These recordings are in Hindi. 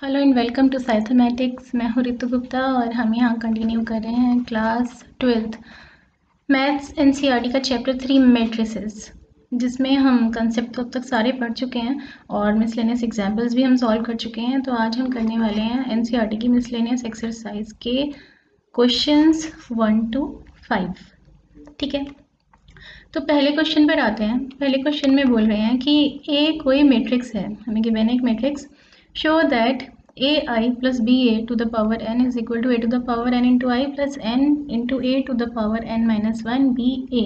Hello and welcome to scithmetics. मैं हूँ रितु गुप्ता और हम यहाँ कंटिन्यू कर रहे हैं क्लास 12th मैथ्स एनसीईआरटी का चैप्टर 3 मैट्रिसेस, जिसमें हम कंसेप्ट तो अब तक सारे पढ़ चुके हैं और मिसलेनियस एग्जाम्पल्स भी हम सॉल्व कर चुके हैं। तो आज हम करने वाले हैं एनसीईआरटी की मिसलेनियस एक्सरसाइज के क्वेश्चंस 1 to 5। ठीक है, तो पहले क्वेश्चन पर आते हैं। पहले क्वेश्चन में बोल रहे हैं कि ए कोई मैट्रिक्स है, हमें गिवन है एक matrix. Show that A I plus B A to the power n is equal to A to the power n into I plus n into A to the power n minus one B A,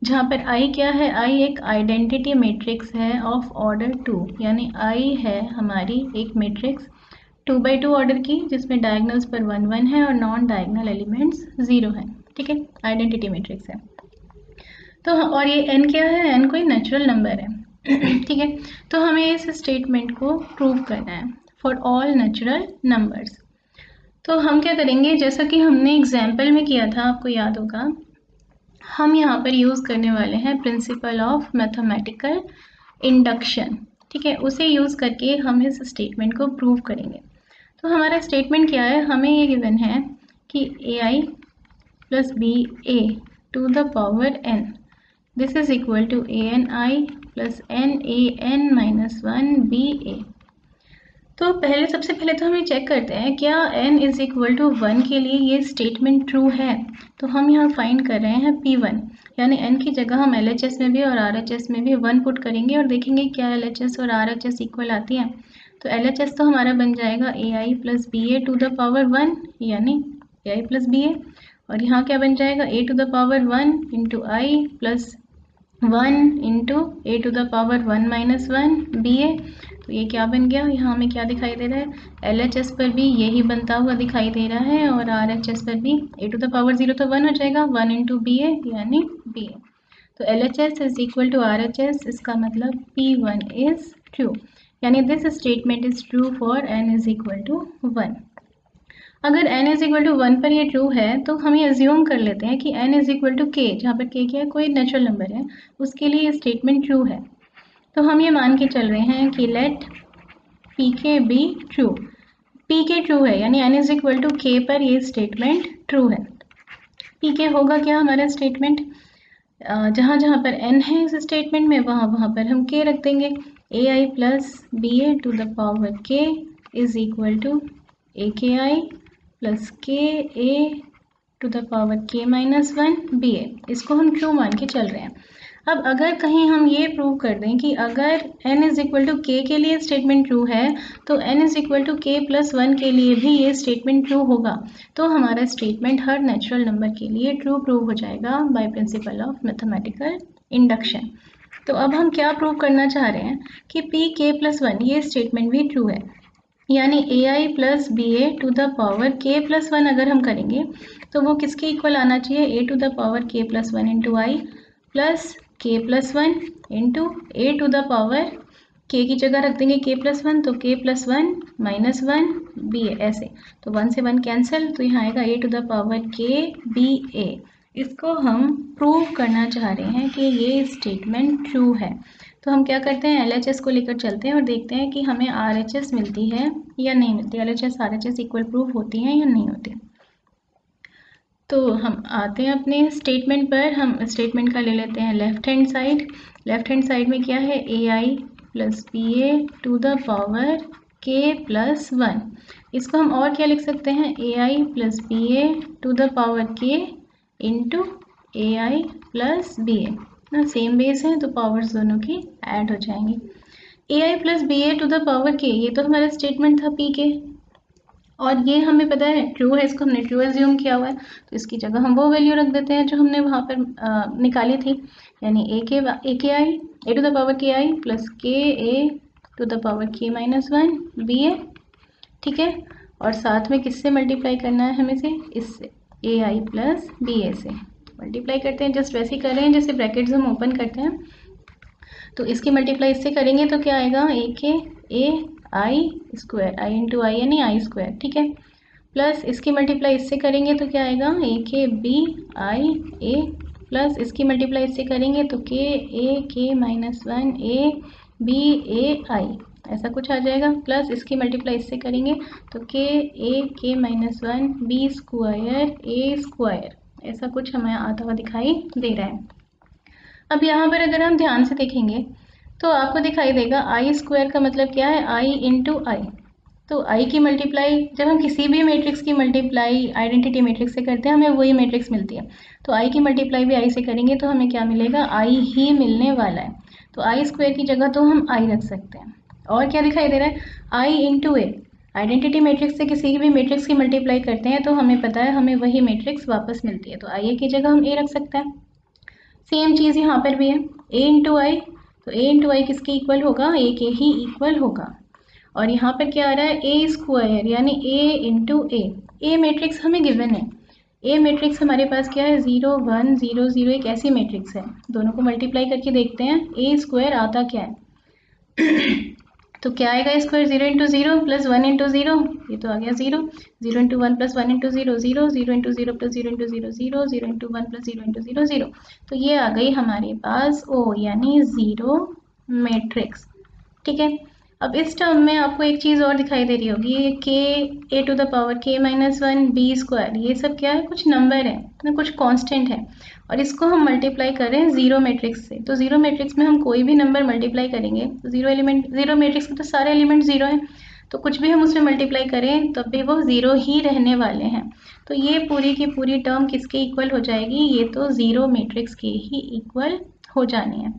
जहाँ पर आई क्या है, आई एक आइडेंटिटी मैट्रिक्स है ऑफ ऑर्डर 2, यानी आई है हमारी एक मैट्रिक्स 2x2 ऑर्डर की, जिसमें डायगनल्स पर 1 1 है और नॉन डायगनल एलिमेंट्स 0 है। ठीक है, आइडेंटिटी मैट्रिक्स है। तो और ये n क्या है, n कोई नेचुरल नंबर है। ठीक है, तो हमें इस स्टेटमेंट को प्रूव करना है फॉर ऑल नेचुरल नंबर्स। तो हम क्या करेंगे, जैसा कि हमने एग्जाम्पल में किया था, आपको याद होगा, हम यहाँ पर यूज़ करने वाले हैं प्रिंसिपल ऑफ मैथमेटिकल इंडक्शन। ठीक है, उसे यूज़ करके हम इस स्टेटमेंट को प्रूव करेंगे। तो हमारा स्टेटमेंट क्या है, हमें ये गिवन है कि A I plus B A to the power n, this is equal to ani plus nan minus 1 ba। तो सबसे पहले तो हमें चेक करते हैं क्या n इज इक्वल टू 1 के लिए ये स्टेटमेंट ट्रू है। तो हम यहाँ फाइंड कर रहे हैं p1, यानी n की जगह हम LHS में भी और RHS में भी 1 पुट करेंगे और देखेंगे क्या LHS और RHS इक्वल आती है। तो LHS तो हमारा बन जाएगा ai plus B A to the power 1, यानी ai प्लस बी ए, और यहाँ क्या बन जाएगा a to the power 1 into I plus 1 into A to the power 1 minus 1 B ए। तो ये क्या बन गया, यहाँ हमें क्या दिखाई दे रहा है, LHS पर भी यही बनता हुआ दिखाई दे रहा है और RHS पर भी ए टू द पावर 0 तो 1 हो जाएगा, 1 इंटू बी ए यानी बी ए। तो LHS is equal to RHS, इसका मतलब P1 इज ट्रू, यानी this statement is true for n is equal to 1। अगर n इज इक्वल टू 1 पर ये ट्रू है तो हम ये अज्यूम कर लेते हैं कि n is equal to k, जहाँ पर k क्या है, कोई नेचुरल नंबर है, उसके लिए ये स्टेटमेंट ट्रू है। तो हम ये मान के चल रहे हैं कि let pk be true, pk true है, यानी n is equal to k पर ये स्टेटमेंट ट्रू है। pk होगा क्या हमारा स्टेटमेंट, जहाँ जहाँ पर n है इस स्टेटमेंट में वहाँ पर हम k रख देंगे। ai plus B A to the power k is equal to A के आई प्लस के A to the power k minus 1 B A, इसको हम ट्रू मान के चल रहे हैं। अब अगर कहीं हम ये प्रूव कर दें कि अगर n is equal to k के लिए स्टेटमेंट ट्रू है तो n is equal to k plus 1 के लिए भी ये स्टेटमेंट ट्रू होगा, तो हमारा स्टेटमेंट हर नेचुरल नंबर के लिए ट्रू प्रूव हो जाएगा by principle of mathematical induction. तो अब हम क्या प्रूव करना चाह रहे हैं कि p k प्लस 1 ये स्टेटमेंट भी ट्रू है, यानी A I plus B A to the power k plus 1 अगर हम करेंगे तो वो किसके इक्वल आना चाहिए, A to the power k plus 1 into I plus k plus 1 into A to the power k की जगह रख देंगे k प्लस 1, तो k plus 1 minus 1 B A, ऐसे तो 1 से 1 कैंसिल, तो यहाँ आएगा A to the power k B A. इसको हम प्रूव करना चाह रहे हैं कि ये स्टेटमेंट ट्रू है। तो हम क्या करते हैं, LHS को लेकर चलते हैं और देखते हैं कि हमें RHS मिलती है या नहीं मिलती, LHS RHS इक्वल प्रूफ होती हैं या नहीं होती। तो हम आते हैं अपने स्टेटमेंट पर, हम स्टेटमेंट का ले लेते हैं left hand side. Left hand side में क्या है, A I plus B A to the power k plus 1, इसको हम और क्या लिख सकते हैं, A I plus B A to the power k into A I plus B A ना, सेम बेस है तो पावर्स दोनों की ऐड हो जाएंगी। A I plus B A to the power k, ये तो हमारा स्टेटमेंट था पी के, और ये हमें पता है ट्रू है, इसको हमने ट्रू एज्यूम किया हुआ है, तो इसकी जगह हम वो वैल्यू रख देते हैं जो हमने वहाँ पर निकाली थी, यानी ए के I A to the power k I plus के A to the power k minus 1 B A. ठीक है, और साथ में किससे मल्टीप्लाई करना है हमें से, इससे ए आई प्लस बी ए से मल्टीप्लाई करते हैं, जस्ट वैसे ही कर रहे हैं जैसे ब्रैकेट्स हम ओपन करते हैं। तो इसकी मल्टीप्लाई इससे करेंगे तो क्या आएगा, ए के ए आई स्क्वायर, आई इंटू आई यानी आई स्क्वायर। ठीक है, प्लस इसकी मल्टीप्लाई इससे करेंगे तो क्या आएगा, ए के बी आई ए, प्लस इसकी मल्टीप्लाई इससे करेंगे तो के ए के माइनस 1 ए बी ए आई, ऐसा कुछ आ जाएगा, प्लस इसकी मल्टीप्लाई इससे करेंगे तो के ए के माइनस 1 बी स्क्वायर ए स्क्वायर, ऐसा कुछ हमें आता हुआ दिखाई दे रहा है। अब यहाँ पर अगर हम ध्यान से देखेंगे तो आपको दिखाई देगा आई स्क्वायर का मतलब क्या है, आई इंटू आई। तो आई की मल्टीप्लाई जब हम किसी भी मैट्रिक्स की मल्टीप्लाई आइडेंटिटी मैट्रिक्स से करते हैं हमें वही मैट्रिक्स मिलती है, तो आई की मल्टीप्लाई भी आई से करेंगे तो हमें क्या मिलेगा, आई ही मिलने वाला है। तो आई स्क्वायर की जगह तो हम आई रख सकते हैं। और क्या दिखाई दे रहा है, आई इंटू ए। आइडेंटिटी मैट्रिक्स से किसी भी मैट्रिक्स की मल्टीप्लाई करते हैं तो हमें पता है हमें वही मैट्रिक्स वापस मिलती है, तो आई ए की जगह हम ए रख सकते हैं। सेम चीज़ यहाँ पर भी है, ए इंटू आई, तो ए इंटू आई किसके इक्वल होगा, ए के ही इक्वल होगा। और यहाँ पर क्या आ रहा है, ए स्क्वायर यानी ए इंटू ए। ए मैट्रिक्स हमें गिवन है, ए मैट्रिक्स हमारे पास क्या है, 0 1 0 0, एक ऐसी मैट्रिक्स है। दोनों को मल्टीप्लाई करके देखते हैं ए स्क्वायर आता क्या है तो क्या आएगा स्क्वायर, 0 इंटू 0 प्लस 1 इंटू 0, ये तो आ गया 0, 0 into 1 plus 1 into 0 0, 0 into 0 plus 0 into 0 0, 0 into 1 plus 0 into 0 0। तो ये आ गई हमारे पास ओ यानी ज़ीरो मैट्रिक्स। ठीक है, अब इस टर्म में आपको एक चीज़ और दिखाई दे रही होगी, ये के ए टू द पावर के माइनस 1 बी स्क्वायर, ये सब क्या है, कुछ नंबर है ना, कुछ कांस्टेंट है, और इसको हम मल्टीप्लाई कर रहे हैं जीरो मैट्रिक्स से। तो जीरो मैट्रिक्स में हम कोई भी नंबर मल्टीप्लाई करेंगे तो जीरो मैट्रिक्स में तो सारे एलिमेंट जीरो हैं, तो कुछ भी हम उसमें मल्टीप्लाई करें तब भी वो ज़ीरो ही रहने वाले हैं। तो ये पूरी की पूरी टर्म किसके इक्वल हो जाएगी, ये तो ज़ीरो मैट्रिक्स के ही इक्वल हो जानी है।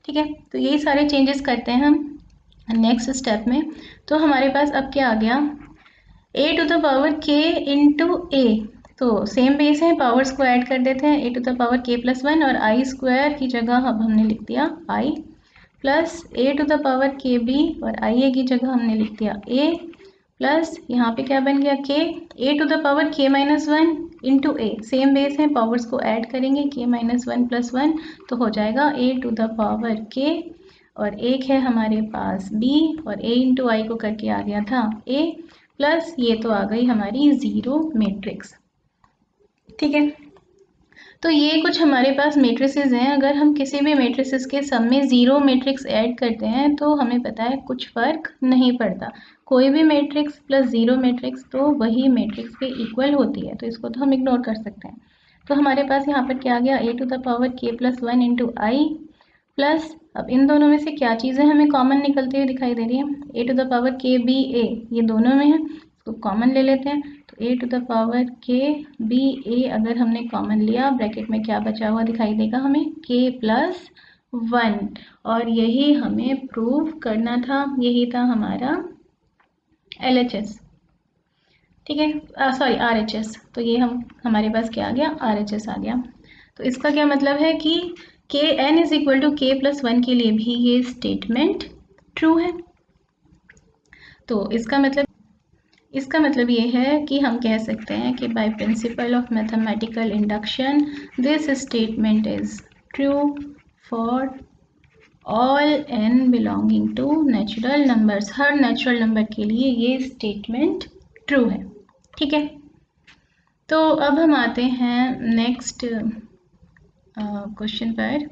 ठीक है, तो यही सारे चेंजेस करते हैं हम नेक्स्ट स्टेप में। तो हमारे पास अब क्या आ गया, ए टू द पावर के इंटू ए, तो सेम बेस है, पावर्स को ऐड कर देते हैं, ए टू द पावर के प्लस 1 और आई स्क्वायर की जगह अब हमने लिख दिया I, plus A to the power k B और आई ए की जगह हमने लिख दिया ए, प्लस यहाँ पे क्या बन गया के ए टू द पावर के माइनस 1 इंटू ए, सेम बेस है, पावर्स को ऐड करेंगे, के माइनस 1 प्लस 1 तो हो जाएगा ए टू द पावर के, और एक है हमारे पास बी, और ए इंटू आई को करके आ गया था ए, प्लस ये तो आ गई हमारी ज़ीरो मैट्रिक्स। ठीक है, तो ये कुछ हमारे पास मैट्रिसेस हैं। अगर हम किसी भी मैट्रिसेस के सम में ज़ीरो मैट्रिक्स ऐड करते हैं तो हमें पता है कुछ फ़र्क नहीं पड़ता, कोई भी मैट्रिक्स प्लस ज़ीरो मैट्रिक्स तो वही मैट्रिक्स के इक्वल होती है, तो इसको तो हम इग्नोर कर सकते हैं। तो हमारे पास यहाँ पर क्या आ गया, ए टू द पावर के प्लस 1 इंटू आई, प्लस अब इन दोनों में से क्या चीज़ें हमें कॉमन निकलती हुई दिखाई दे रही है, A to the power k B ए, ये दोनों में है, इसको कॉमन ले लेते हैं, तो ए to the power k B ए अगर हमने कॉमन लिया, ब्रैकेट में क्या बचा हुआ दिखाई देगा हमें, के प्लस 1, और यही हमें प्रूव करना था, यही था हमारा LHS। ठीक है, सॉरी RHS, तो ये हमारे पास क्या आ गया, RHS आ गया। तो इसका क्या मतलब है कि के N is equal to k plus 1 के लिए भी ये स्टेटमेंट ट्रू है। तो इसका मतलब ये है कि हम कह सकते हैं कि by principle of mathematical induction this statement is true for all n belonging to natural numbers, हर नेचुरल नंबर के लिए ये स्टेटमेंट ट्रू है। ठीक है, तो अब हम आते हैं नेक्स्ट क्वेश्चन पर।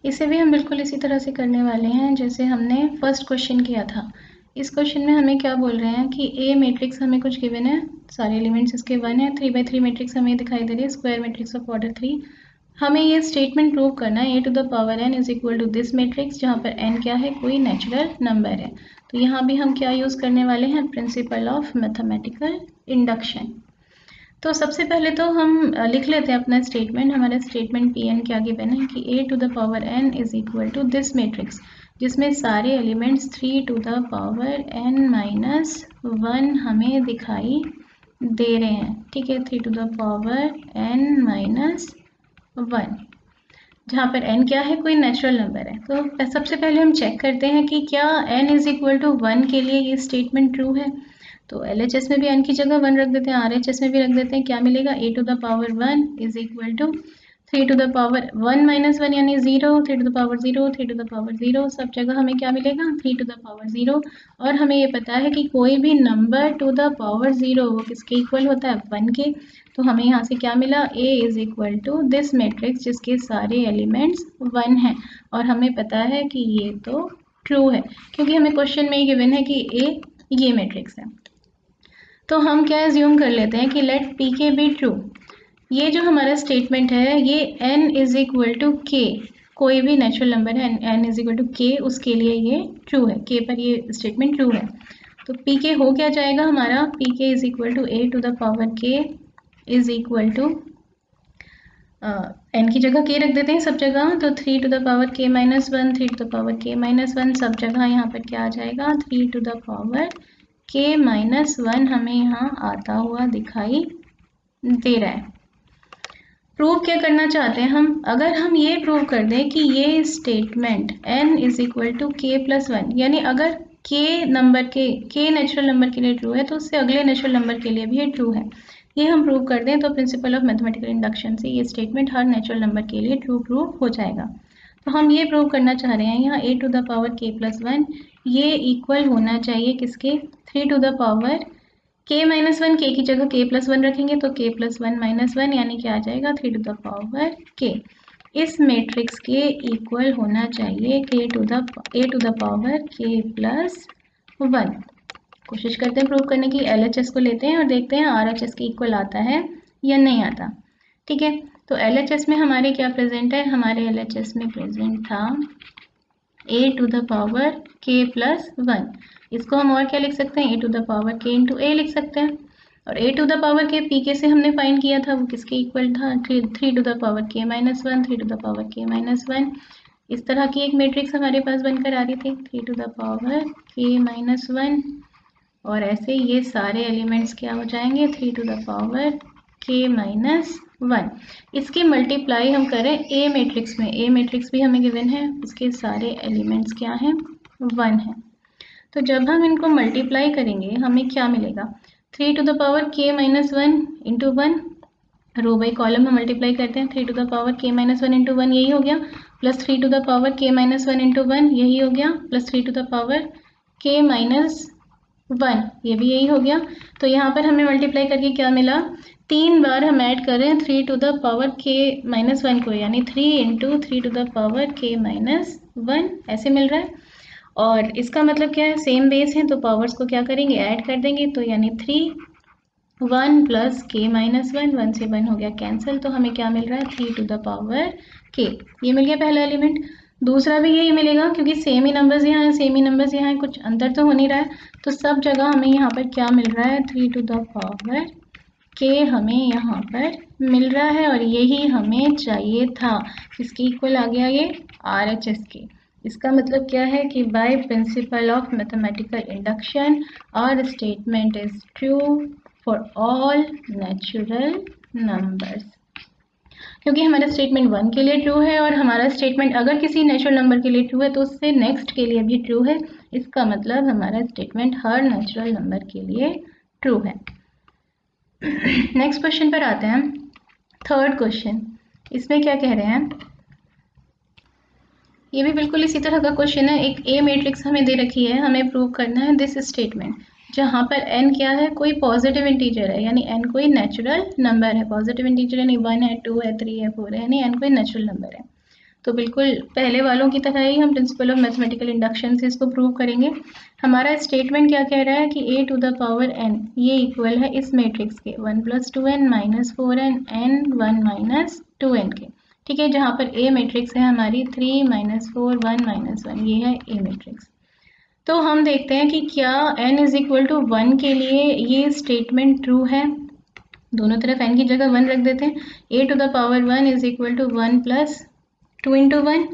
इसे भी हम बिल्कुल इसी तरह से करने वाले हैं जैसे हमने फर्स्ट क्वेश्चन किया था। इस क्वेश्चन में हमें क्या बोल रहे हैं कि ए मैट्रिक्स हमें कुछ गिवन है, सारे एलिमेंट्स इसके 1 है, 3/3 मैट्रिक्स हमें दिखाई दे रही है, स्क्वायर मैट्रिक्स ऑफ ऑर्डर 3। हमें ये स्टेटमेंट प्रूव करना है, A to the power n is equal to this matrix, जहाँ पर एन क्या है, कोई नेचुरल नंबर है। तो यहाँ भी हम क्या यूज़ करने वाले हैं, प्रिंसिपल ऑफ मैथमेटिकल इंडक्शन। तो सबसे पहले तो हम लिख लेते हैं अपना स्टेटमेंट। हमारा स्टेटमेंट पी एन क्या गिवन है कि A to the power n is equal to this matrix, जिसमें सारे elements 3 to the power n minus 1 हमें दिखाई दे रहे हैं। ठीक है, 3 to the power n minus 1, जहाँ पर n क्या है, कोई नेचुरल नंबर है। तो सबसे पहले हम चेक करते हैं कि क्या n इज इक्वल टू 1 के लिए ये स्टेटमेंट ट्रू है। तो LHS में भी n की जगह 1 रख देते हैं, RHS में भी रख देते हैं, क्या मिलेगा, A to the power 1 is equal to 3 to the power 1 minus 1 यानी 0, 3 to the power 0, 3 to the power 0, सब जगह हमें क्या मिलेगा, 3 टू द पावर 0। और हमें ये पता है कि कोई भी नंबर टू द पावर 0 वो किसके इक्वल होता है, 1 के। तो हमें यहाँ से क्या मिला, A is equal to this matrix जिसके सारे एलिमेंट्स 1 हैं, और हमें पता है कि ये तो ट्रू है, क्योंकि हमें क्वेश्चन में ही गिवन है कि ए ये मैट्रिक्स है। तो हम क्या एज्यूम कर लेते हैं कि let p k be true. ये जो हमारा स्टेटमेंट है ये n इज इक्वल टू के, कोई भी नेचुरल नंबर है n इज इक्वल टू के, उसके लिए ये ट्रू है, के पर ये स्टेटमेंट ट्रू है। तो पी के हो क्या जाएगा हमारा, p k is equal to A to the power k is equal to n की जगह k रख देते हैं सब जगह, तो 3 to the power k minus one, 3 to the power k minus one, सब जगह यहाँ पर क्या आ जाएगा 3 to the power k minus one हमें यहाँ आता हुआ दिखाई दे रहा है। प्रूव क्या करना चाहते हैं हम, अगर हम ये प्रूव कर दें कि ये statement n is equal to k plus one, यानी अगर k नंबर के नेचुरल नंबर के लिए ट्रू है तो उससे अगले नेचुरल नंबर के लिए भी ये ट्रू है, ये हम प्रूव कर दें तो प्रिंसिपल ऑफ मैथमेटिकल इंडक्शन से ये स्टेटमेंट हर नेचुरल नंबर के लिए ट्रू प्रूव हो जाएगा। तो हम ये प्रूव करना चाह रहे हैं यहाँ a to the power k plus one ये इक्वल होना चाहिए किसके, 3 to the power k minus one, k की जगह k प्लस वन रखेंगे तो k plus one minus one, यानी क्या आ जाएगा 3 टू द पावर k। इस मैट्रिक्स के इक्वल होना चाहिए a to the power k plus one. कोशिश करते हैं प्रूव करने की, LHS को लेते हैं और देखते हैं RHS के इक्वल आता है या नहीं आता। ठीक है, तो LHS में हमारे क्या प्रेजेंट है, हमारे LHS में प्रेजेंट था a to the power k plus one. इसको हम और क्या लिख सकते हैं, a to the power k into a लिख सकते हैं। और a to the power k p k से हमने फाइंड किया था, वो किसके इक्वल था, 3 to the power k minus one, 3 to the power k minus one. इस तरह की एक मैट्रिक्स हमारे पास बनकर आ रही थी 3 to the power k minus one, और ऐसे ये सारे एलिमेंट्स क्या हो जाएंगे 3 to the power k minus one. इसकी मल्टीप्लाई हम करें ए मैट्रिक्स में, ए मैट्रिक्स भी हमें गिवन है, उसके सारे एलिमेंट्स क्या हैं 1 है। तो जब हम इनको मल्टीप्लाई करेंगे हमें क्या मिलेगा, 3 to the power k minus one into one, row by column में मल्टीप्लाई करते हैं, 3 to the power k minus one into one यही हो गया, plus 3 to the power k minus one into one यही हो गया, plus 3 to the power k minus one ये भी यही हो गया। तो यहाँ पर हमें मल्टीप्लाई करके क्या मिला, 3 बार हम ऐड कर रहे हैं 3 to the power k minus one को, यानी 3 into 3 to the power k minus one ऐसे मिल रहा है। और इसका मतलब क्या है, सेम बेस है तो पावर्स को क्या करेंगे ऐड कर देंगे, तो यानी 3 1 प्लस k माइनस वन, 1 से 1 हो गया कैंसिल, तो हमें क्या मिल रहा है 3 टू द पावर k, ये मिल गया पहला एलिमेंट। दूसरा भी यही मिलेगा क्योंकि सेम ही नंबर्स यहाँ है, सेम ही नंबर्स यहाँ है, कुछ अंतर तो हो नहीं रहा है, तो सब जगह हमें यहाँ पर क्या मिल रहा है 3 टू द पावर k हमें यहाँ पर मिल रहा है, और यही हमें चाहिए था। किसकी इक्वल आ गया ये RHS के। इसका मतलब क्या है कि by principle of mathematical induction our statement is true for all natural numbers, क्योंकि हमारा स्टेटमेंट 1 के लिए ट्रू है और हमारा स्टेटमेंट अगर किसी नेचुरल नंबर के लिए ट्रू है तो उससे नेक्स्ट के लिए भी ट्रू है। इसका मतलब हमारा स्टेटमेंट हर नेचुरल नंबर के लिए ट्रू है। नेक्स्ट क्वेश्चन पर आते हैं, थर्ड क्वेश्चन। इसमें क्या कह रहे हैं, ये भी बिल्कुल इसी तरह का क्वेश्चन है। एक ए मैट्रिक्स हमें दे रखी है, हमें प्रूव करना है दिस स्टेटमेंट, जहाँ पर n क्या है, कोई पॉजिटिव इंटीजर है, यानी n कोई नेचुरल नंबर है। पॉजिटिव इंटीजर यानी 1 है, 2 है, 3 है, 4 है, यानी n कोई नेचुरल नंबर है। तो बिल्कुल पहले वालों की तरह ही हम प्रिंसिपल ऑफ मैथमेटिकल इंडक्शन से इसको प्रूव करेंगे। हमारा स्टेटमेंट क्या कह रहा है कि a to the power n ये इक्वल है इस मैट्रिक्स के 1 plus 2n minus 4n n 1 minus 2n के। ठीक है, जहाँ पर a मैट्रिक्स है हमारी 3 माइनस 4 1 माइनस 1, ये है a मैट्रिक्स। तो हम देखते हैं कि क्या n इज इक्वल टू 1 के लिए ये स्टेटमेंट ट्रू है। दोनों तरफ n की जगह 1 रख देते हैं। a to the power 1 is equal to 1 plus 2 into one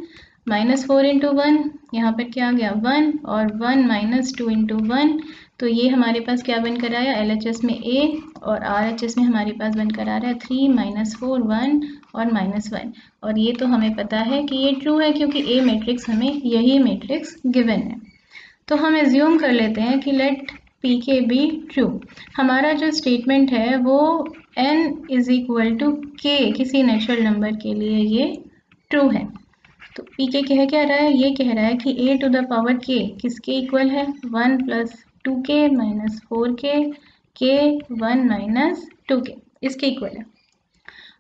minus 4 into one, यहाँ पर क्या आ गया 1 और 1 माइनस 2 इंटू वन, तो ये हमारे पास क्या बनकर आया LHS में a और RHS में हमारे पास बनकर आ रहा है 3 माइनस 4 1 और माइनस 1। और ये तो हमें पता है कि ये ट्रू है क्योंकि a मैट्रिक्स हमें यही मैट्रिक्स गिवन है। तो हम एज्यूम कर लेते हैं कि let p k be true. हमारा जो स्टेटमेंट है वो n is equal to k किसी नेचुरल नंबर के लिए ये ट्रू है। तो पी के कह क्या रहा है, ये कह रहा है कि a to the power k किसके इक्वल है 1 plus 2k minus 4k k 1 minus 2k इसके इक्वल है।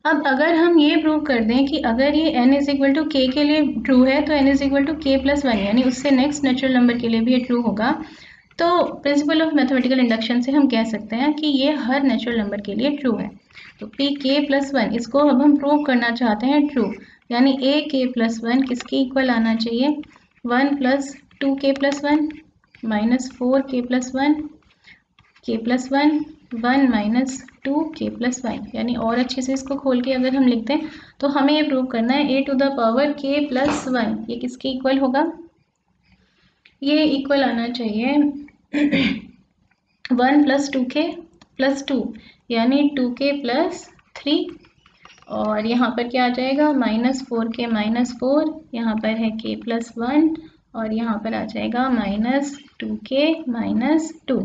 अब अगर हम ये प्रूव कर दें कि अगर ये n इज इक्वल टू के लिए ट्रू है तो n is equal to k plus one, यानी उससे नेक्स्ट नेचुरल नंबर के लिए भी ये ट्रू होगा, तो प्रिंसिपल ऑफ मैथमेटिकल इंडक्शन से हम कह सकते हैं कि ये हर नेचुरल नंबर के लिए ट्रू है। तो पी के प्लस वन, इसको अब हम प्रूव करना चाहते हैं ट्रू, यानी ए के प्लस वन किसके इक्वल आना चाहिए, one plus two k plus one minus four के प्लस वन के plus one, one minus two k plus one. यानी और अच्छे से इसको खोल के अगर हम लिखते हैं तो हमें ये प्रूव करना है ए टू द पावर के प्लस वन ये किसके इक्वल होगा, ये इक्वल आना चाहिए one plus two k plus two, यानी टू के प्लस थ्री, और यहाँ पर क्या आ जाएगा माइनस फोर के माइनस फोर, यहाँ पर है के प्लस वन, और यहाँ पर आ जाएगा minus two k minus two.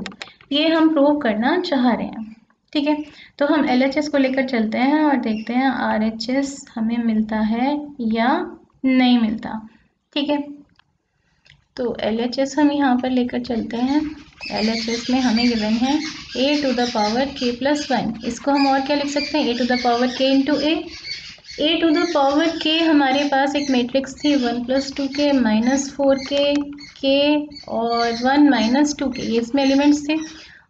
ये हम प्रूव करना चाह रहे हैं, ठीक है। तो हम LHS को लेकर चलते हैं और देखते हैं RHS हमें मिलता है या नहीं मिलता, ठीक है। तो LHS हम यहाँ पर लेकर चलते हैं। LHS में हमें गिवन है a to the power k plus one, इसको हम और क्या लिख सकते हैं, a to the power k into a to the power k हमारे पास एक मैट्रिक्स थी one plus two k minus four k और वन माइनस टू के, ये इसमें एलिमेंट्स थे,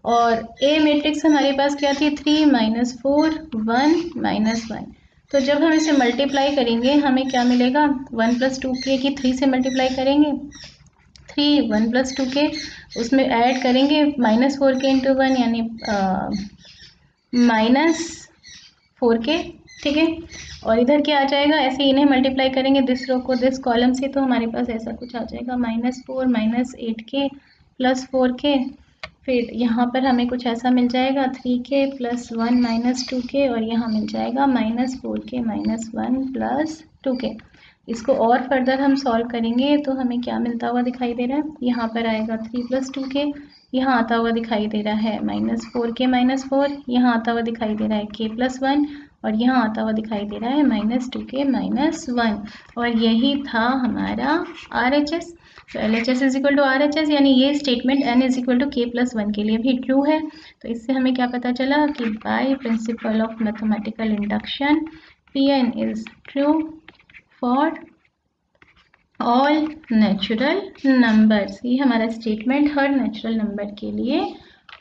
और a मैट्रिक्स हमारे पास क्या थी three minus four one minus one. तो जब हम इसे मल्टीप्लाई करेंगे हमें क्या मिलेगा, वन प्लस टू के की थ्री से मल्टीप्लाई करेंगे, थ्री वन प्लस टू के उसमें ऐड करेंगे माइनस फोर के इंटू वन, यानी माइनस फोर के, ठीक है। और इधर क्या आ जाएगा, ऐसे इन्हें मल्टीप्लाई करेंगे दिस रो को दिस कॉलम से, तो हमारे पास ऐसा कुछ आ जाएगा माइनस फोर माइनस एट के प्लस फोर के, फिर यहाँ पर हमें कुछ ऐसा मिल जाएगा थ्री के प्लस वन माइनस टू के, और यहाँ मिल जाएगा माइनस फोर के माइनस वन प्लस टू के। इसको और फर्दर हम सॉल्व करेंगे तो हमें क्या मिलता हुआ दिखाई दे रहा है, यहाँ पर आएगा थ्री प्लस टू के, यहाँ आता हुआ दिखाई दे रहा है माइनस फोर के माइनस फोर, यहाँ आता हुआ दिखाई दे रहा है के प्लस वन, और यहाँ आता हुआ दिखाई दे रहा है minus two k minus one, और यही था हमारा RHS। तो LHS is equal to RHS, यानी ये statement n is equal to k plus one के लिए भी ट्रू है। तो इससे हमें क्या पता चला कि by principle of mathematical induction Pn is true for all natural numbers, ये हमारा स्टेटमेंट हर नेचुरल नंबर के लिए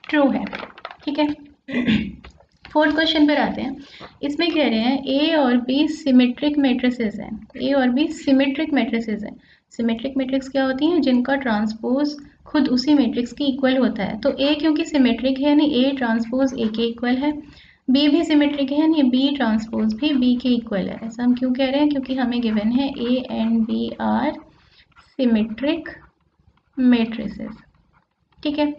ट्रू है, ठीक है। फोर्थ क्वेश्चन पर आते हैं। इसमें कह रहे हैं ए और बी सिमेट्रिक मैट्रिसेस हैं, ए और बी सिमेट्रिक मैट्रिसेस हैं। सिमेट्रिक मैट्रिक्स क्या होती हैं, जिनका ट्रांसपोज खुद उसी मैट्रिक्स के इक्वल होता है। तो ए क्योंकि सिमेट्रिक है यानी ए ट्रांसपोज ए के इक्वल है, बी भी सिमेट्रिक है यानी बी ट्रांसपोज भी बी के इक्वल है। ऐसा हम क्यों कह रहे हैं, क्योंकि हमें गिवन है A and B are symmetric matrices, ठीक है।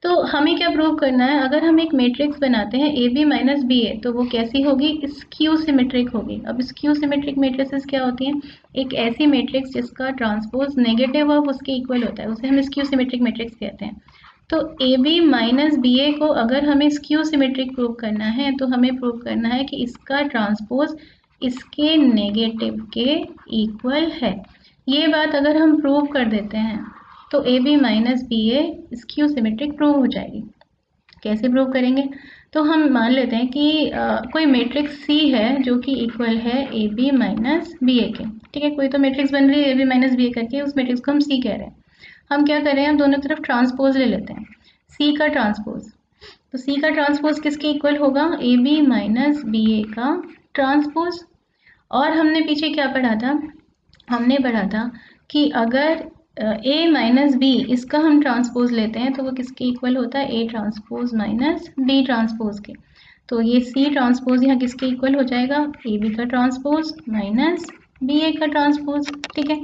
तो हमें क्या प्रूव करना है, अगर हम एक मैट्रिक्स बनाते हैं ए बी माइनस बी ए, तो वो कैसी होगी, स्क्यू सिमेट्रिक होगी। अब स्क्यू सिमेट्रिक मैट्रिसेस क्या होती हैं, एक ऐसी मैट्रिक्स जिसका ट्रांसपोज नेगेटिव ऑफ उसके इक्वल होता है, उसे हम स्क्यू सिमेट्रिक मैट्रिक्स कहते हैं। तो ए बी माइनस बी ए को अगर हमें स्क्यू सिमेट्रिक प्रूव करना है तो हमें प्रूव करना है कि इसका ट्रांसपोज इसके नेगेटिव के इक्वल है। ये बात अगर हम प्रूव कर देते हैं तो A B minus B A skew symmetric prove हो जाएगी। कैसे प्रूव करेंगे, तो हम मान लेते हैं कि कोई मैट्रिक्स सी है जो कि इक्वल है ए बी माइनस बी ए के, ठीक है। कोई तो मैट्रिक्स बन रही है ए बी माइनस बी ए करके, उस मैट्रिक्स को हम सी कह रहे हैं। हम क्या कर रहे हैं, हम दोनों तरफ ट्रांसपोज ले लेते हैं, सी का ट्रांसपोज। तो सी का ट्रांसपोज किसके इक्वल होगा, ए बी माइनस बी ए का ट्रांसपोज। और हमने पीछे क्या पढ़ा था, हमने पढ़ा था कि अगर ए माइनस बी इसका हम ट्रांसपोज लेते हैं तो वो किसके इक्वल होता है, A transpose minus B transpose के। तो ये सी ट्रांसपोज यहाँ किसके इक्वल हो जाएगा, ए बी का ट्रांसपोज माइनस बी ए का ट्रांसपोज, ठीक है।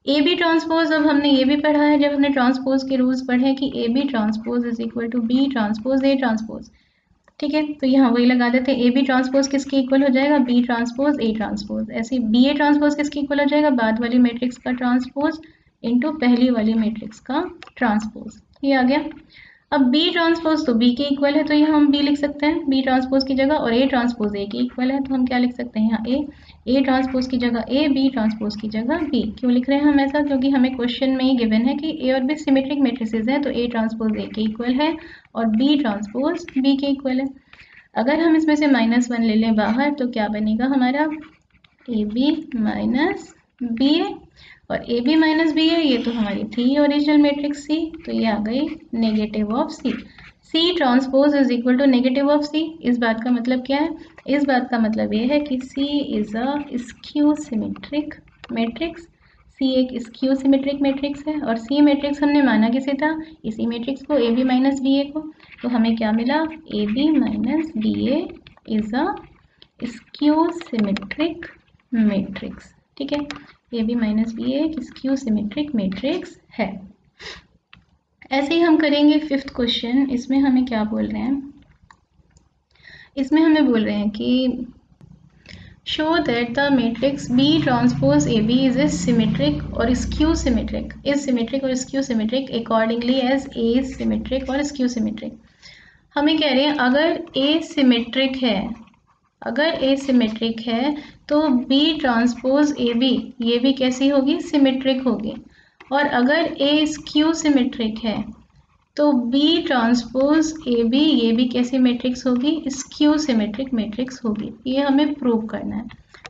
ए बी ट्रांसपोज, अब हमने ये भी पढ़ा है जब हमने ट्रांसपोज के रूल्स पढ़े कि A B transpose is equal to B transpose A transpose, ठीक है। तो यहाँ वही लगा देते हैं, ए बी ट्रांसपोज किसके इक्वल हो जाएगा, बी ट्रांसपोज ए ट्रांसपोज। ऐसे बी ए ट्रांसपोज किसके इक्वल हो जाएगा, बाद वाली मैट्रिक्स का ट्रांसपोज इनटू पहली वाली मैट्रिक्स का ट्रांसपोज, ये आ गया। अब बी ट्रांसपोज तो बी के इक्वल है, तो यहाँ हम बी लिख सकते हैं बी ट्रांसपोज की जगह, और ए ट्रांसपोज ए के इक्वल है तो हम क्या लिख सकते हैं, यहाँ ए ट्रांसपोज की जगह ए, बी ट्रांसपोज की जगह बी। क्यों लिख रहे हैं हम ऐसा, क्योंकि हमें क्वेश्चन में ही गिवन है कि ए और बी सिमेट्रिक मैट्रिसेस हैं, तो ए ट्रांसपोज ए के इक्वल है और बी ट्रांसपोज बी के इक्वल है। अगर हम इसमें से -1 ले लें बाहर तो क्या बनेगा हमारा AB माइनस BA, और AB माइनस BA ये तो हमारी थी ओरिजिनल मैट्रिक्स C, तो ये आ गई negative of C। C transpose is equal to negative of C। इस बात का मतलब क्या है? इस बात का मतलब ये है कि C is a skew symmetric matrix. C एक स्क्यू सिमेट्रिक मैट्रिक्स है, और C मैट्रिक्स हमने माना किसे था? इसी मैट्रिक्स को, AB माइनस BA को। तो हमें क्या मिला? AB minus BA is a skew symmetric matrix. ठीक है, AB माइनस BA एक स्क्यू सिमेट्रिक मैट्रिक्स है। ऐसे ही हम करेंगे 5th क्वेश्चन। इसमें हमें क्या बोल रहे हैं? इसमें हमें बोल रहे हैं कि show that the matrix B transpose AB is a symmetric और स्क्यू सिमेट्रिक, इज सिमेट्रिक और skew symmetric accordingly as A is symmetric और स्क्यू सिमेट्रिक। हमें कह रहे हैं अगर A सिमेट्रिक है, अगर A सिमेट्रिक है तो B ट्रांसपोज AB ये भी कैसी होगी? सिमेट्रिक होगी। और अगर A स्क्यू सिमेट्रिक है तो B ट्रांसपोज AB ये भी कैसी मैट्रिक्स होगी? स्क्यू सिमेट्रिक मैट्रिक्स होगी। ये हमें प्रूव करना है।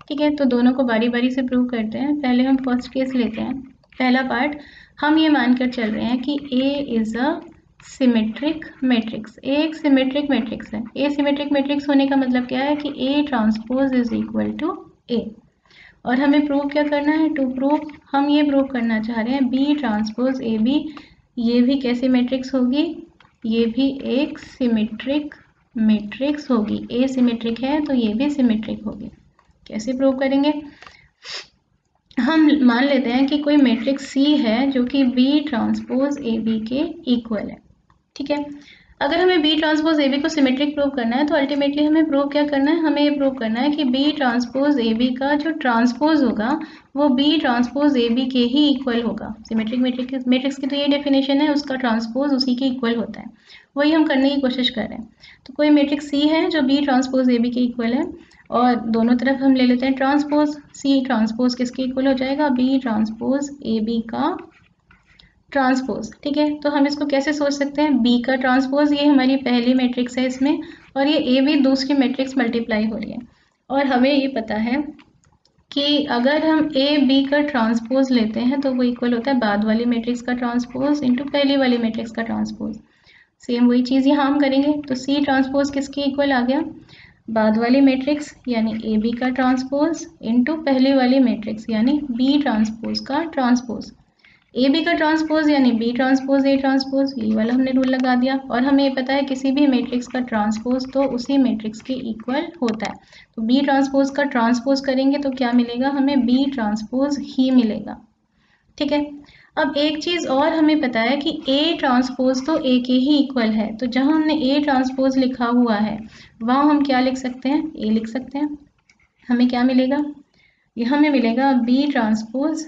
ठीक है, तो दोनों को बारी बारी से प्रूव करते हैं। पहले हम फर्स्ट केस लेते हैं। पहला पार्ट, हम ये मानकर चल रहे हैं कि A is a symmetric matrix. A एक सिमेट्रिक मैट्रिक्स है। A सिमेट्रिक मैट्रिक्स होने का मतलब क्या है? कि A transpose is equal to A। और हमें प्रूव क्या करना है? टू प्रूव, हम ये प्रूव करना चाह रहे हैं B ट्रांसपोज AB ये भी कैसी मैट्रिक्स होगी? ये भी एक सिमेट्रिक मैट्रिक्स होगी। A सिमेट्रिक है तो ये भी सिमेट्रिक होगी। कैसे प्रूव करेंगे? हम मान लेते हैं कि कोई मैट्रिक्स C है जो कि B ट्रांसपोज AB के इक्वल है। ठीक है, अगर हमें B ट्रांसपोज AB को सिमेट्रिक प्रूव करना है तो अल्टीमेटली हमें प्रूव क्या करना है? हमें ये प्रूव करना है कि B ट्रांसपोज AB का जो ट्रांसपोज होगा वो B ट्रांसपोज AB के ही इक्वल होगा। सिमेट्रिक मैट्रिक्स की तो ये डेफिनेशन है, उसका ट्रांसपोज उसी के इक्वल होता है। वही हम करने की कोशिश कर रहे हैं। तो कोई मैट्रिक्स C है जो B ट्रांसपोज AB के इक्वल है, और दोनों तरफ हम ले लेते हैं ट्रांसपोज। C ट्रांसपोज किसके इक्वल हो जाएगा? B ट्रांसपोज AB का ट्रांसपोज। ठीक है, तो हम इसको कैसे सोच सकते हैं? B का ट्रांसपोज ये हमारी पहली मैट्रिक्स है इसमें, और ये A भी दूसरी मैट्रिक्स मल्टीप्लाई हो रही है। और हमें ये पता है कि अगर हम A B का ट्रांसपोज लेते हैं तो वो इक्वल होता है बाद वाली मैट्रिक्स का ट्रांसपोज इंटू पहली वाली मैट्रिक्स का ट्रांसपोज। सेम वही चीज़ यहाँ हम करेंगे। तो C ट्रांसपोज किसके इक्वल आ गया? बाद वाली मैट्रिक्स यानी AB का ट्रांसपोज इंटू पहली वाली मैट्रिक्स यानी B ट्रांसपोज का ट्रांसपोज। AB का ट्रांसपोज यानी B ट्रांसपोज A ट्रांसपोज, ये वाला हमने रूल लगा दिया। और हमें ये पता है किसी भी मैट्रिक्स का ट्रांसपोज तो उसी मैट्रिक्स के इक्वल होता है। तो B ट्रांसपोज का ट्रांसपोज करेंगे तो क्या मिलेगा? हमें B ट्रांसपोज ही मिलेगा। ठीक है, अब एक चीज़ और हमें पता है कि A ट्रांसपोज तो A के ही इक्वल है। तो जहाँ हमने A ट्रांसपोज लिखा हुआ है वहाँ हम क्या लिख सकते हैं? A लिख सकते हैं। हमें क्या मिलेगा? ये हमें मिलेगा B ट्रांसपोज,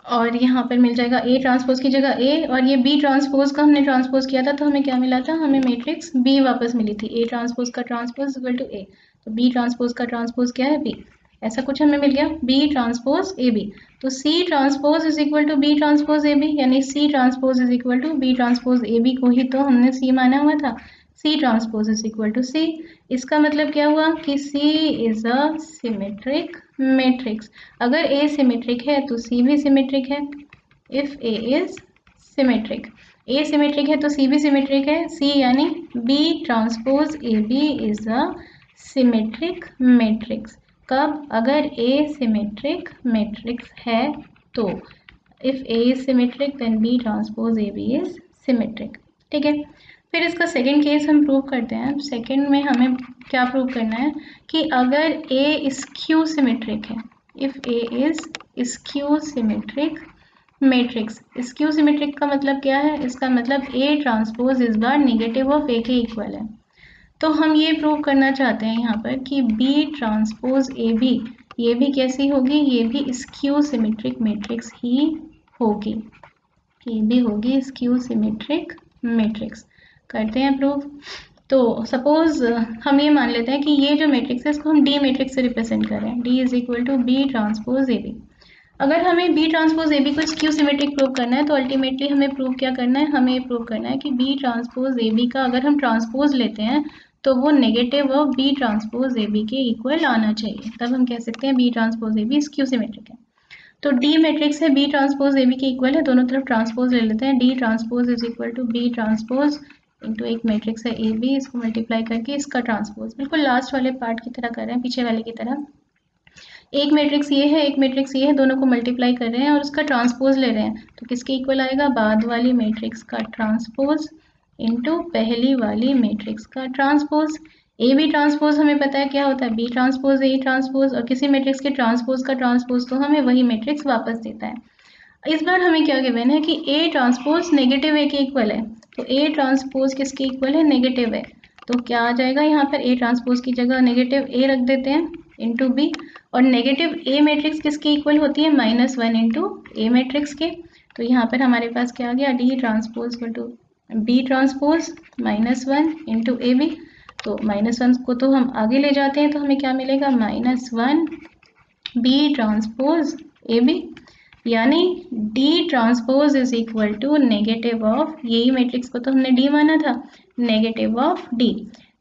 और यहाँ पर मिल जाएगा A ट्रांसपोज की जगह A, और ये B ट्रांसपोज का हमने ट्रांसपोज किया था तो हमें क्या मिला था? हमें मैट्रिक्स B वापस मिली थी। A ट्रांसपोज का ट्रांसपोज इक्वल टू A, तो B ट्रांसपोज का ट्रांसपोज क्या है? B। ऐसा कुछ हमें मिल गया, B ट्रांसपोज AB। तो C transpose is equal to B transpose AB, यानी C transpose is equal to B transpose AB को ही तो हमने C माना हुआ था। C transpose is equal to C। इसका मतलब क्या हुआ? कि C is a symmetric matrix. अगर A सिमेट्रिक है तो C भी सिमेट्रिक है। If A is symmetric, A symmetric है तो C भी सिमेट्रिक है। C यानी B transpose AB is a symmetric matrix. कब? अगर A सिमेट्रिक मैट्रिक्स है तो। If A is symmetric then B transpose AB is symmetric. ठीक है, फिर इसका सेकंड केस हम प्रूव करते हैं। सेकंड में हमें क्या प्रूव करना है? कि अगर A स्क्यू सिमेट्रिक है, if A is skew symmetric matrix. Skew symmetric का मतलब क्या है? इसका मतलब A ट्रांसपोज इस बार नेगेटिव ऑफ A के इक्वल है। तो हम ये प्रूव करना चाहते हैं यहाँ पर कि B ट्रांसपोज AB ये भी कैसी होगी? ये भी स्क्यू सिमेट्रिक मैट्रिक्स ही होगी। ये भी होगी स्क्यू सिमेट्रिक मैट्रिक्स। करते हैं प्रूफ। तो सपोज हम ये मान लेते हैं कि ये जो मैट्रिक्स है इसको हम D मैट्रिक्स से रिप्रेजेंट करें। D is equal to B transpose AB। अगर हमें बी ट्रांसपोज ए बी को स्क्यू सिमेट्रिक प्रूव करना है तो अल्टीमेटली हमें प्रूव क्या करना है, हमें प्रूव करना है कि बी ट्रांसपोज ए बी का अगर हम ट्रांसपोज लेते हैं तो वो negative of B transpose A B के इक्वल आना चाहिए, तब हम कह सकते हैं B transpose A B skew symmetric है। तो डी मैट्रिक्स है, बी ट्रांसपोज ए बी के इक्वल है, दोनों तरफ ट्रांसपोज ले लेते हैं, D transpose is equal to B transpose into एक मैट्रिक्स है ए बी, इसको मल्टीप्लाई करके इसका ट्रांसपोज, बिल्कुल लास्ट वाले पार्ट की तरह कर रहे हैं, पीछे वाले की तरह। एक मैट्रिक्स ये है, एक मैट्रिक्स ये है, दोनों को मल्टीप्लाई कर रहे हैं और उसका ट्रांसपोज ले रहे हैं, तो किसके इक्वल आएगा, बाद वाली मैट्रिक्स का ट्रांसपोज इनटू पहली वाली मैट्रिक्स का ट्रांसपोज। ए बी ट्रांसपोज हमें पता है क्या होता है, बी ट्रांसपोज ए ट्रांसपोज, और किसी मैट्रिक्स के ट्रांसपोज का ट्रांसपोज तो हमें वही मैट्रिक्स वापस देता है। इस बार हमें क्या गिवन है कि ए ट्रांसपोज नेगेटिव ए के इक्वल है, तो ए ट्रांसपोज किसके इक्वल है, नेगेटिव है, तो क्या आ जाएगा यहाँ पर, ए ट्रांसपोज की जगह नेगेटिव ए रख देते हैं इंटू बी, और नेगेटिव ए मैट्रिक्स किसके इक्वल होती है, -1 इंटू ए मैट्रिक्स के, तो यहाँ पर हमारे पास क्या आ गया, D transpose to B transpose -1 into A B, तो -1 को तो हम आगे ले जाते हैं तो हमें क्या मिलेगा, -1 बी ट्रांसपोज ए बी, यानी D transpose is equal to negative of, यही मैट्रिक्स को तो हमने डी माना था, नेगेटिव ऑफ डी,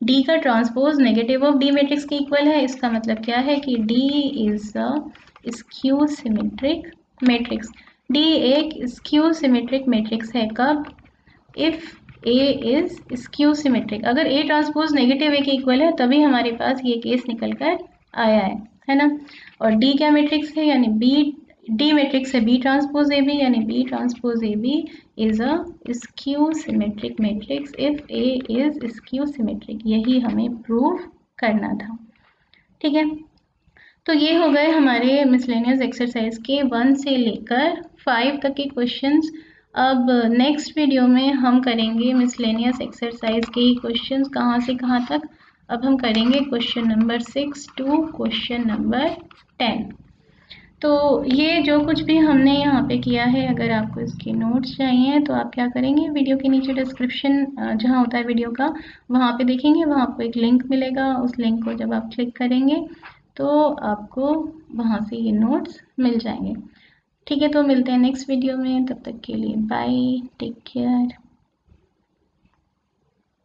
डी का transpose negative of D matrix के इक्वल है, इसका मतलब क्या है कि D is a skew symmetric matrix. D एक स्क्यू सिमेट्रिक मैट्रिक्स है कब, if A is skew symmetric, अगर ए ट्रांसपोज नेगेटिव ए के इक्वल है तभी हमारे पास ये केस निकल कर आया है ना। और डी क्या मैट्रिक्स है, यानी बी, डी मैट्रिक्स है बी ट्रांसपोज ए बी, यानी B transpose A B is a skew symmetric matrix if A is skew symmetric, यही हमें प्रूव करना था। ठीक है, तो ये हो गए हमारे मिसलेनियस एक्सरसाइज के 1 से लेकर 5 तक के क्वेश्चंस। अब नेक्स्ट वीडियो में हम करेंगे मिसलेनियस एक्सरसाइज के क्वेश्चंस कहाँ से कहाँ तक। अब हम करेंगे question number 6 to question number 10। तो ये जो कुछ भी हमने यहाँ पे किया है, अगर आपको इसके नोट्स चाहिए तो आप क्या करेंगे, वीडियो के नीचे डिस्क्रिप्शन जहाँ होता है वीडियो का, वहाँ पे देखेंगे, वहाँ आपको एक लिंक मिलेगा, उस लिंक को जब आप क्लिक करेंगे तो आपको वहाँ से ये नोट्स मिल जाएंगे। ठीक है, तो मिलते हैं नेक्स्ट वीडियो में, तब तक के लिए बाय, टेक केयर।